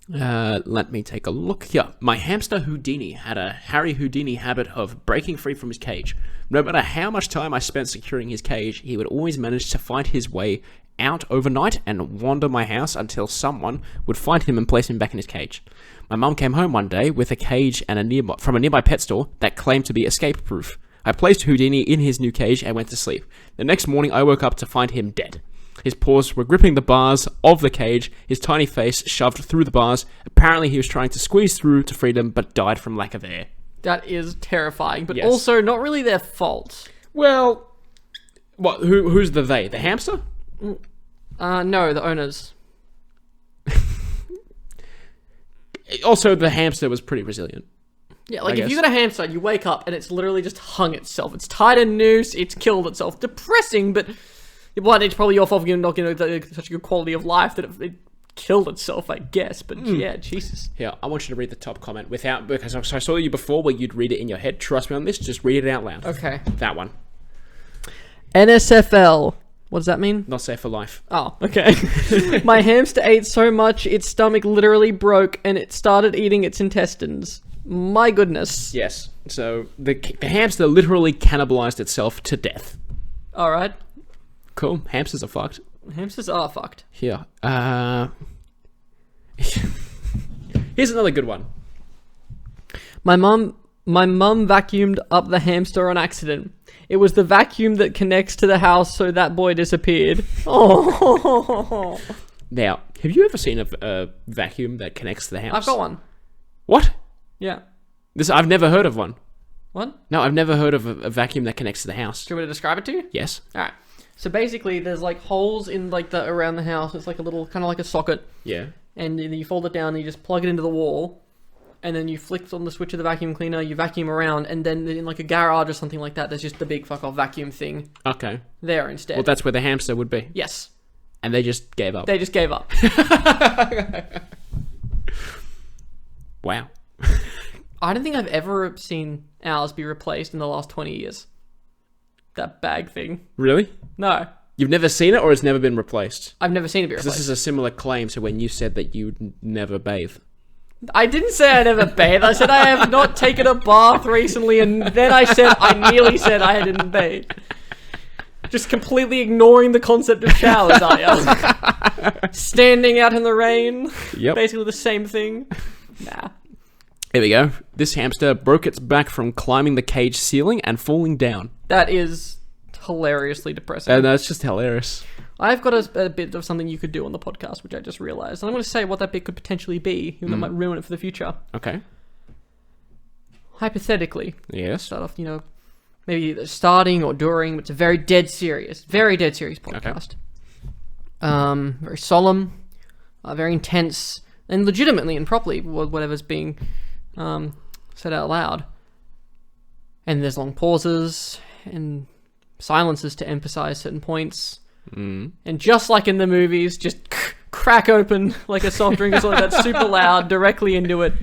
Let me take a look here. My hamster Houdini had a Harry Houdini habit of breaking free from his cage. No matter how much time I spent securing his cage, he would always manage to find his way out overnight and wander my house until someone would find him and place him back in his cage. My mum came home one day with a cage and from a nearby pet store that claimed to be escape-proof. I placed Houdini in his new cage and went to sleep. The next morning, I woke up to find him dead. His paws were gripping the bars of the cage, his tiny face shoved through the bars. Apparently, he was trying to squeeze through to freedom, but died from lack of air. That is terrifying, but Yes. also not really their fault. Well, what? Who's the they? The hamster? No, the owners. Also, the hamster was pretty resilient. Yeah, like I if you guess. got a hamster, you wake up and it's literally just hung itself. It's tied a noose, it's killed itself. Depressing, but well, it's probably your fault for not getting such a good quality of life that it killed itself, I guess. But yeah, Jesus. Here, I want you to read the top comment because I saw you before where you'd read it in your head. Trust me on this, just read it out loud. Okay. That one. NSFL. What does that mean? Not safe for life. Oh, okay. My hamster ate so much its stomach literally broke and it started eating its intestines. My goodness. Yes. So the hamster literally cannibalized itself to death. All right. Cool. Hamsters are fucked. Hamsters are fucked. Here. Here's another good one. My mum vacuumed up the hamster on accident. It was the vacuum that connects to the house, so that boy disappeared. Oh. Now, have you ever seen a vacuum that connects to the house? I've got one. What? Yeah. I've never heard of one. What? No, I've never heard of a vacuum that connects to the house. Do you want me to describe it to you? Yes. Alright. So basically, there's like holes in like around the house. It's like a little, kind of like a socket. Yeah. And then you fold it down and you just plug it into the wall. And then you flick on the switch of the vacuum cleaner, you vacuum around, and then in like a garage or something like that, there's just the big fuck off vacuum thing Okay. there instead. Well, that's where the hamster would be. Yes. And they just gave up. They just gave up. Wow. I don't think I've ever seen ours be replaced in the last 20 years. That bag thing. Really? No. You've never seen it, or it's never been replaced? I've never seen it be replaced. This is a similar claim to when you said that you'd never bathe. I didn't say I never bathe. I said I have not taken a bath recently, and then I nearly said I didn't bathe. Just completely ignoring the concept of showers, are you? Standing out in the rain. Yep. Basically the same thing. Nah. Here we go. This hamster broke its back from climbing the cage ceiling and falling down. That is hilariously depressing. And that's just hilarious. I've got a bit of something you could do on the podcast, which I just realised. And I'm going to say what that bit could potentially be, even though it might ruin it for the future. Okay. Hypothetically, Yes. start off, maybe either starting or during, but it's a very dead serious podcast. Very solemn, very intense, and legitimately and properly, whatever's being said out loud. And there's long pauses and silences to emphasize certain points. And just like in the movies, just crack open like a soft drink or something that's super loud directly into it.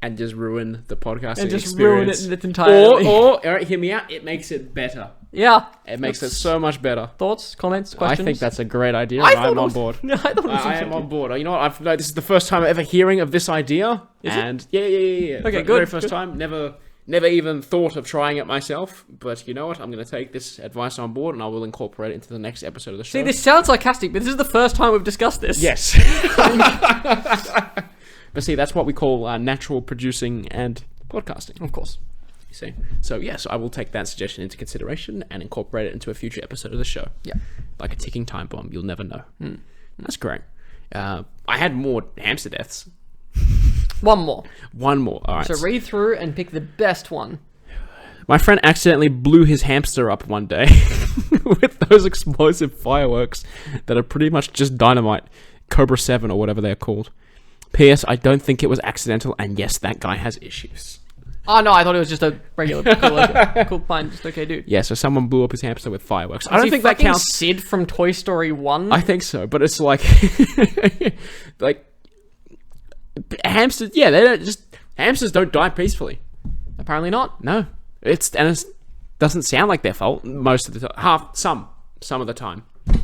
And just ruin the podcasting And just experience. ruin it in its entirety. All right, hear me out. It makes it better. Yeah. It makes it so much better. Thoughts, comments, questions? I think that's a great idea. I I'm thought on board. I thought it was I am on board. You know what? This is the first time I'm ever hearing of this idea. Is it? And yeah. Okay, Very good, first good. time. Never even thought of trying it myself. But you know what? I'm going to take this advice on board and I will incorporate it into the next episode of the show. See, this sounds sarcastic, but this is the first time we've discussed this. Yes. But see, that's what we call natural producing and podcasting. Of course. You see. So yes, I will take that suggestion into consideration and incorporate it into a future episode of the show. Yeah. Like a ticking time bomb. You'll never know. That's great. I had more hamster deaths. One more. One more. All right. So read through and pick the best one. My friend accidentally blew his hamster up one day with those explosive fireworks that are pretty much just dynamite. Cobra 7 or whatever they're called. P.S. I don't think it was accidental, and yes, that guy has issues. Oh no, I thought it was just a regular cool fine, just okay dude. Yeah, so someone blew up his hamster with fireworks. I Is don't he think that fucking counts. Sid from Toy Story 1? I think so, but it's like, like hamsters. Yeah, they don't just hamsters don't die peacefully. Apparently not. No, it doesn't sound like their fault most of the time. Some of the time.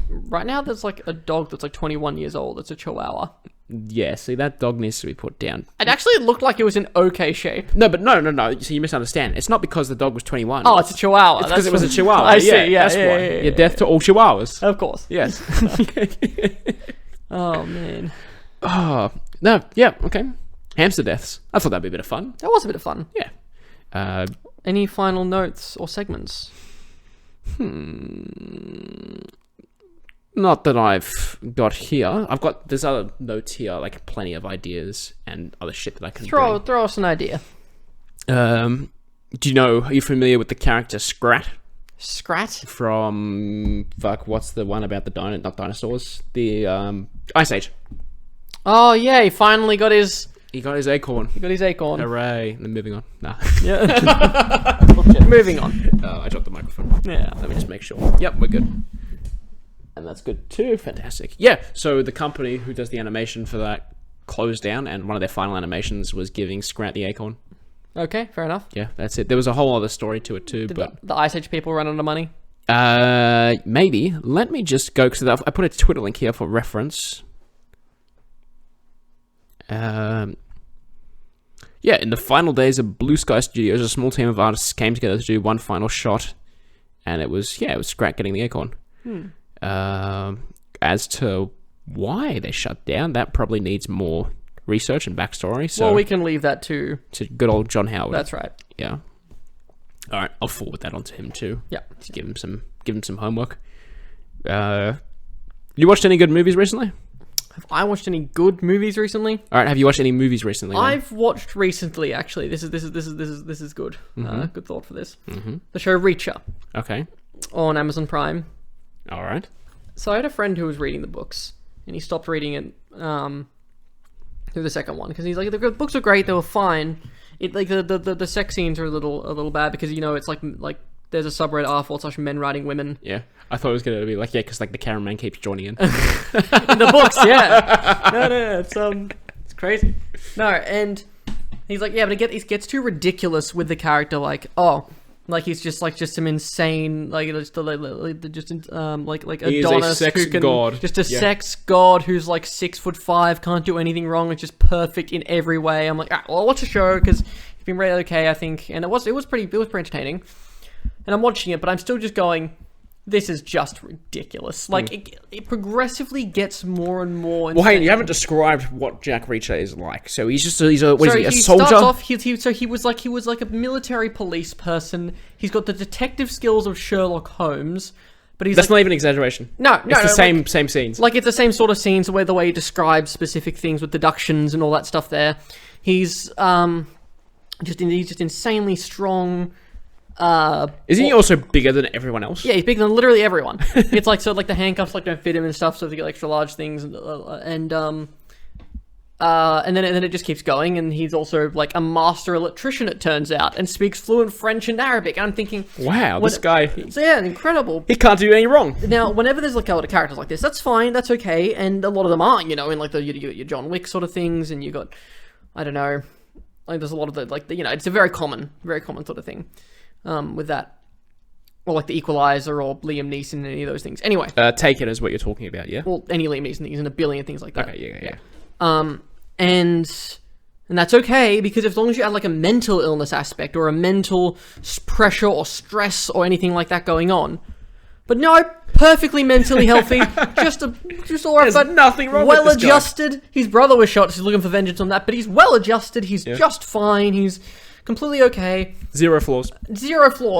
Right now, there's like a dog that's like 21 years old. It's a Chihuahua. Yeah, see, that dog needs to be put down. It actually looked like it was in okay shape. No, but no. So you misunderstand. It's not because the dog was 21. Oh, it's a Chihuahua. It's because it was a Chihuahua. I see. Yeah, that's why. yeah. You're death to all Chihuahuas. Of course. Yes. Oh man, Oh no. Yeah. Okay. Hamster deaths. I thought that'd be a bit of fun. that was a bit of fun. Yeah. Any final notes or segments? Not that I've got here. There's other notes here, like plenty of ideas and other shit that I can Throw us an idea. Do you know? Are you familiar with the character Scrat Scrat? from what's the one about the not dinosaurs? The Ice Age. Oh yeah, he finally got his. He got his acorn. Acorn. Hooray! And then moving on. Nah. Yeah. Moving on. I dropped the microphone. Yeah. Let me just make sure. Yep, we're good. And that's good too. Fantastic. Yeah. So the company who does the animation for that closed down, and one of their final animations was giving Scrat the acorn. Okay, fair enough. Yeah, that's it. There was a whole other story to it too, Did but the Ice Age people run out of money? maybe. Let me just go because I put a Twitter link here for reference. Yeah, in the final days of Blue Sky Studios, a small team of artists came together to do one final shot, and it was Scrat getting the acorn. As to why they shut down, that probably needs more research and backstory. So Well, we can leave that to good old John Howard. That's right. Yeah. All right, I'll forward that on to him too. Yeah. To give him some homework. You watched any good movies recently? Have I watched any good movies recently? All right, have you watched any movies recently? then? I've watched recently, actually. This is good. Good thought for this. The show Reacher Okay. on Amazon Prime. All right. So I had a friend who was reading the books, and he stopped reading it through the second one because he's like, the books are great, they were fine. It like the sex scenes are a little bad because it's like there's a subreddit r/men writing women Yeah. I thought it was gonna be like because like the cameraman keeps joining in. in the books. Yeah, no, it's crazy. No, and he's like, yeah, but it gets too ridiculous with the character. Like, like he's just some insane like Adonis sex who can god. just a sex god who's like 6'5", can't do anything wrong. It's just perfect in every way. I'm like, well, I'll watch the show because it's been really okay, I think, and it was pretty entertaining. And I'm watching it, but I'm still just going, this is just ridiculous. Like, it progressively gets more and more insane. Well, hey, you haven't described what Jack Reacher is like. So he's a He soldier? starts off, he was like a military police person. He's got the detective skills of Sherlock Holmes, but he's That's not even exaggeration. No, It's the same scenes. Like, it's the same sort of scenes where the way he describes specific things with deductions and all that stuff there. He's just insanely strong. Isn't he also bigger than everyone else? Yeah, he's bigger than literally everyone. It's like, so like the handcuffs like don't fit him and stuff, so they get extra large things, and then it just keeps going. And he's also like a master electrician, it turns out, and speaks fluent French and Arabic. And I'm thinking, Wow, this guy, so yeah, incredible. he can't do any wrong. Now, whenever there's like a lot of characters like this, that's fine, that's okay, and a lot of them are, in like your John Wick sort of things, and you got, I don't know, like there's a lot of it's a very common sort of thing. With that, or like the Equalizer or Liam Neeson, any of those things. Anyway, Taken is what you're talking about, yeah? well, any Liam Neeson, he's in a billion things like that. Okay, yeah. And that's okay because as long as you add like a mental illness aspect or a mental pressure or stress or anything like that going on, but no, perfectly mentally healthy, just alright. There's nothing wrong with this guy. Well adjusted. His brother was shot, so he's looking for vengeance on that, but he's well adjusted. He's just fine. He's completely okay. Zero flaws.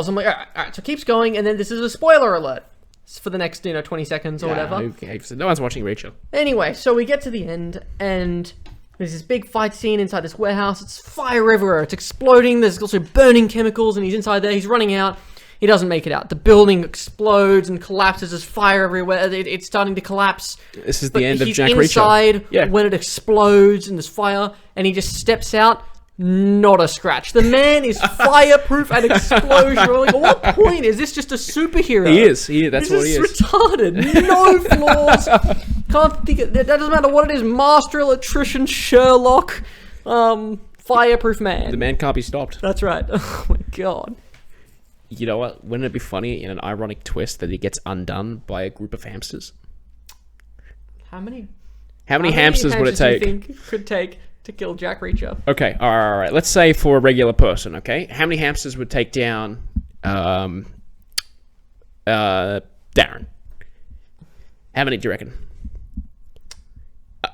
I'm like, alright, so it keeps going, and then this is a spoiler alert for the next, 20 seconds or whatever. Okay, so no one's watching Reacher. Anyway, so we get to the end, and there's this big fight scene inside this warehouse. It's fire everywhere. It's exploding. There's also burning chemicals, and he's inside there. He's running out. He doesn't make it out. The building explodes and collapses. There's fire everywhere. It's starting to collapse. This is the end of Jack Reacher. He's inside Reacher. when it explodes and there's fire, and he just steps out. Not a scratch. The man is fireproof and explosion. Like, at what point is this just a superhero? He is. That's what he is. Retarded. No flaws. Can't think that doesn't matter what it is. Master electrician, Sherlock, fireproof man. The man can't be stopped. That's right. Oh my god. You know what? Wouldn't it be funny in an ironic twist that he gets undone by a group of hamsters? How many hamsters would it take? Do you think could take to kill Jack Reacher? Okay, all right. Let's say for a regular person, okay? How many hamsters would take down Darren? How many do you reckon?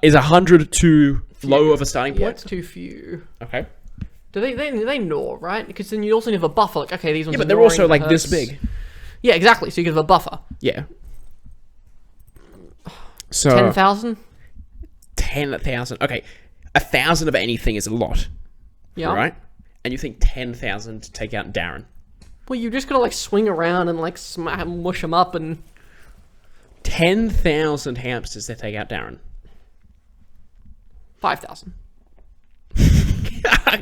Is 100 too low of a starting point? Yeah, it's too few. Okay. Do they gnaw, right? Because then you also have a buffer. Like, okay, these ones. Yeah, but they're also like this big. Yeah, exactly. So you have a buffer. Yeah. So 10,000. 10,000. Okay, 1,000 of anything is a lot. Yeah. Right. And you think 10,000 to take out Darren? Well, you just gotta like swing around and like mush them up and. 10,000 hamsters to take out Darren. 5,000.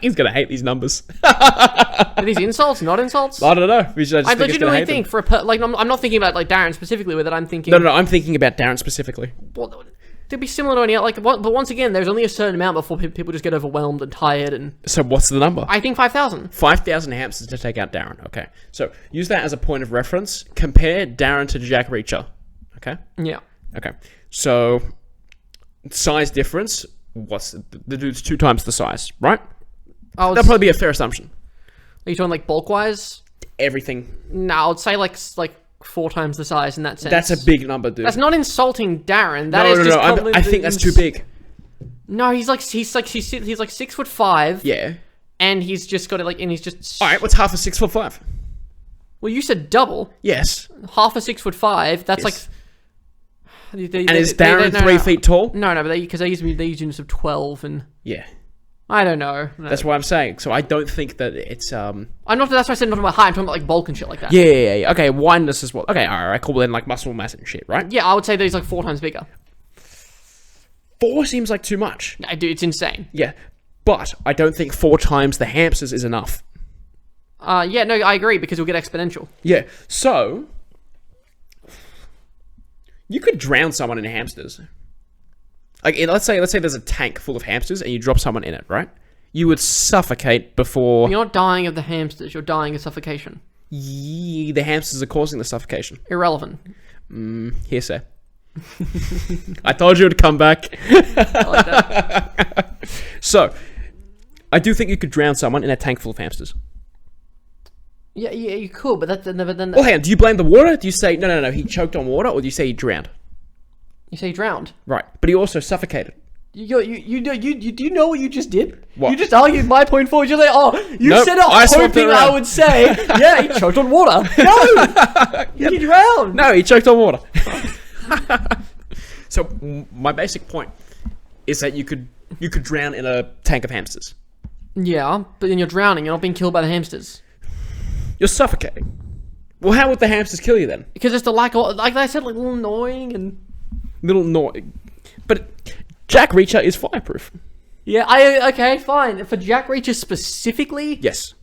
He's gonna hate these numbers. Are these insults? Not insults? I don't know. I legitimately think for I'm not thinking about like Darren specifically with it. I'm thinking. No. I'm thinking about Darren specifically. Well, they'd be similar to any like. But once again, there's only a certain amount before people just get overwhelmed and tired. And so, what's the number? I think 5,000. 5,000 hamsters to take out Darren. Okay. So use that as a point of reference. Compare Darren to Jack Reacher. Okay. Yeah. Okay. So size difference. What's the dude's 2 times the size, right? That'll probably be a fair assumption. Are you talking like bulk wise? Everything. No, I'd say like 4 times the size in that sense. That's a big number, dude. That's not insulting Darren. That No. I think that's too big. No, he's like 6'5". Yeah. And he's just got it like, and he's just. All right. What's half of 6'5"? Well, you said double. Yes. Half of 6'5". That's Yes. like. And is Darren 3 feet tall? No, but because they use units of 12 and. Yeah. I don't know. No. That's what I'm saying. So I don't think that it's I'm not. That's why I said not talking about height. I'm talking about like bulk and shit like that. Yeah. Okay, wideness as well. Okay, all right, cool. Then like muscle mass and shit, right? Yeah, I would say that he's like 4 times bigger. 4 seems like too much. I do. It's insane. Yeah, but I don't think 4 times the hamsters is enough. Yeah, no, I agree because you'll get exponential. Yeah. So you could drown someone in hamsters. Like, let's say there's a tank full of hamsters and you drop someone in it, right? You would suffocate before. You're not dying of the hamsters. You're dying of suffocation. Yeah, the hamsters are causing the suffocation. Irrelevant. Hearsay. I told you it'd come back. I like that. So, I do think you could drown someone in a tank full of hamsters. Yeah, you could, but then. Well, hang on. Do you blame the water? Do you say no? He choked on water, or do you say he drowned? You say he drowned. Right, but he also suffocated. Do you know what you just did? What? You just argued my point forward. You're like, Nope, said it hoping I would say, yeah, he choked on water. No, he drowned. No, he choked on water. So my basic point is that you could drown in a tank of hamsters. Yeah, but then you're drowning. You're not being killed by the hamsters. You're suffocating. Well, how would the hamsters kill you then? Because it's the like I said, like a little annoying and little annoying. But Jack Reacher is fireproof. Yeah, okay, fine. For Jack Reacher specifically, yes.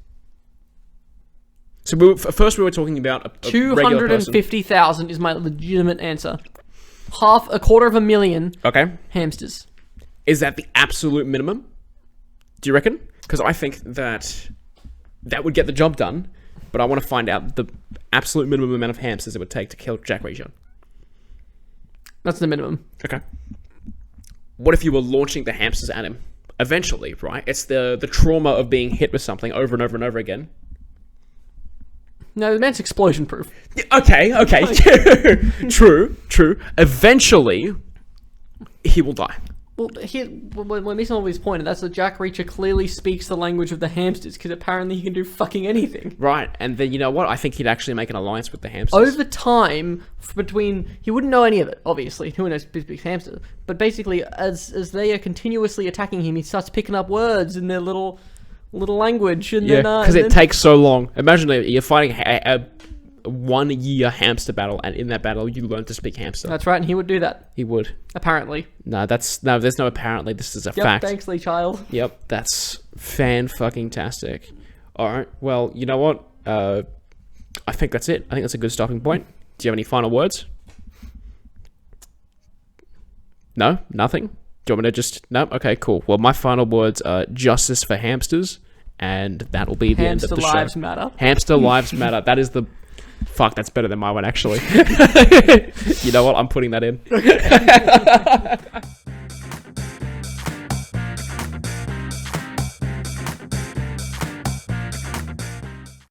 So first we were talking about a 250,000 is my legitimate answer. $250,000. Okay. Hamsters. Is that the absolute minimum? Do you reckon? Because I think that would get the job done, but I want to find out the absolute minimum amount of hamsters it would take to kill Jack Reacher. That's the minimum. Okay. What if you were launching the hamsters at him? Eventually, right? It's the trauma of being hit with something over and over and over again. No, the man's explosion proof. Okay. True. Eventually, he will die. Well, we're missing all his point, and that's that Jack Reacher clearly speaks the language of the hamsters, because apparently he can do fucking anything. Right, and then you know what? I think he'd actually make an alliance with the hamsters. Over time, he wouldn't know any of it, obviously. Who knows big hamsters? But basically, as they are continuously attacking him, he starts picking up words in their little language, and because it takes so long. Imagine you're fighting 1-year hamster battle, and in that battle, you learn to speak hamster. That's right, and he would do that. He would. Apparently. No, there's no apparently. This is a fact. Thanks, Lee Child. Yep, that's fan-fucking-tastic. All right, well, you know what? I think that's it. I think that's a good stopping point. Do you have any final words? No? Nothing? Do you want me to just... No? Okay, cool. Well, my final words are justice for hamsters, and that'll be the end of the show. Hamster lives matter. Hamster lives matter. That is the... Fuck, that's better than my one, actually. You know what? I'm putting that in.